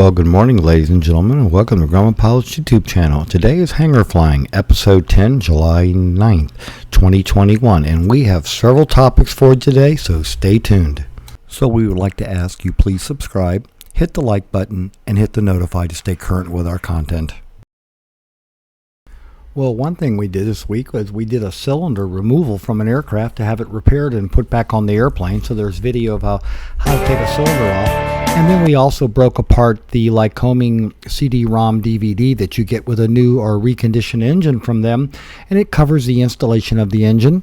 Well, good morning, ladies and gentlemen, and welcome to Grumman Pilot's YouTube channel. Today is Hangar Flying, Episode 10, July 9th, 2021, and we have several topics for today, so stay tuned. So we would like to ask you please subscribe, hit the like button, and hit the notify to stay current with our content. Well, one thing we did this week was we did a cylinder removal from an aircraft to have it repaired and put back on the airplane. So there's video of how to take a cylinder off. And then we also broke apart the Lycoming CD-ROM DVD that you get with a new or reconditioned engine from them. And it covers the installation of the engine,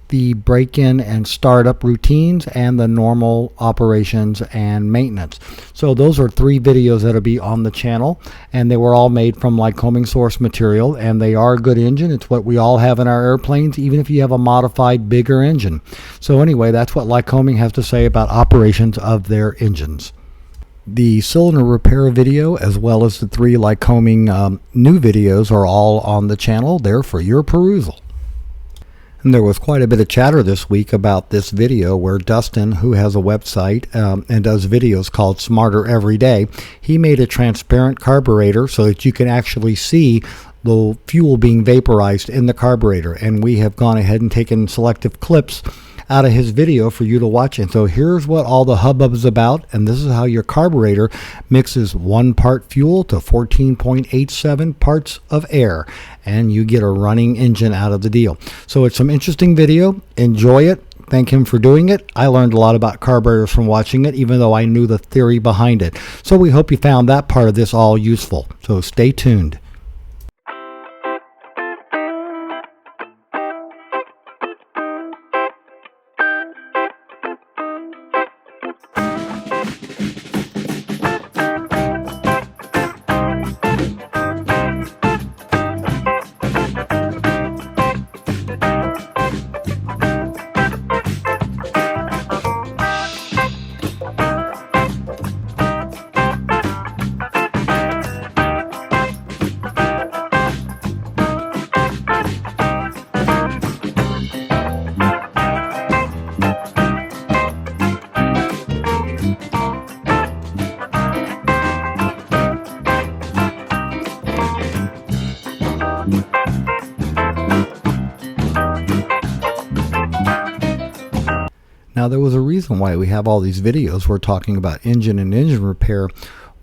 the break-in and startup routines, and the normal operations and maintenance. So those are three videos that'll be on the channel, and they were all made from Lycoming source material, and they are a good engine. It's what we all have in our airplanes, even if you have a modified bigger engine. So anyway, that's what Lycoming has to say about operations of their engines. The cylinder repair video, as well as the three Lycoming new videos, are all on the channel there for your perusal. And there was quite a bit of chatter this week about this video where Destin, who has a website and does videos called Smarter Every Day, he made a transparent carburetor so that you can actually see the fuel being vaporized in the carburetor. And we have gone ahead and taken selective clips out of his video for you to watch. And so here's what all the hubbub is about, and this is how your carburetor mixes 1 part fuel to 14.87 parts of air, and you get a running engine out of the deal. So it's some interesting video. Enjoy it. Thank him for doing it. I learned a lot about carburetors from watching it, even though I knew the theory behind it. So we hope you found that part of this all useful. So stay tuned. Now, there was a reason why we have all these videos. We're talking about engine and engine repair.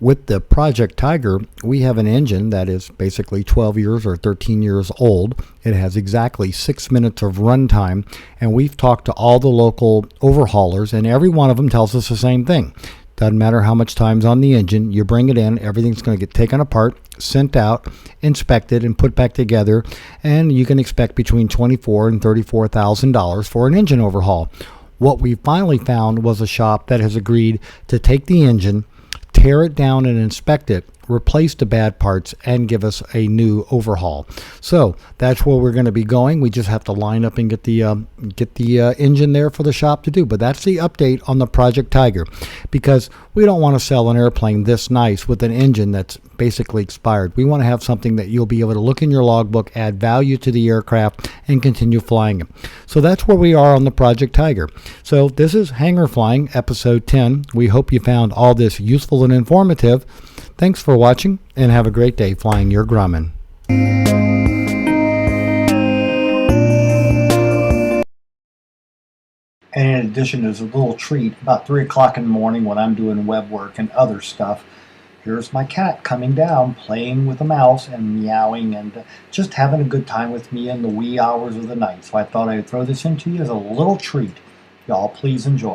With the Project Tiger, we have an engine that is basically 12 years or 13 years old. It has exactly 6 minutes of runtime, and we've talked to all the local overhaulers, and every one of them tells us the same thing. Doesn't matter how much time's on the engine, you bring it in, everything's going to get taken apart, sent out, inspected, and put back together, and you can expect between $24,000 and $34,000 for an engine overhaul. What we finally found was a shop that has agreed to take the engine, tear it down and inspect it, replace the bad parts, and give us a new overhaul. So that's where we're going to be going. We just have to line up and get the engine there for the shop to do. But that's the update on the Project Tiger, because we don't want to sell an airplane this nice with an engine that's basically expired. We want to have something that you'll be able to look in your logbook, add value to the aircraft, and continue flying it. So that's where we are on the Project Tiger. So this is Hangar Flying, Episode 10. We hope you found all this useful and informative. Thanks for watching, and have a great day flying your Grumman. And in addition, as a little treat, about 3 o'clock in the morning when I'm doing web work and other stuff, here's my cat coming down, playing with a mouse and meowing and just having a good time with me in the wee hours of the night. So I thought I would throw this into you as a little treat. Y'all please enjoy.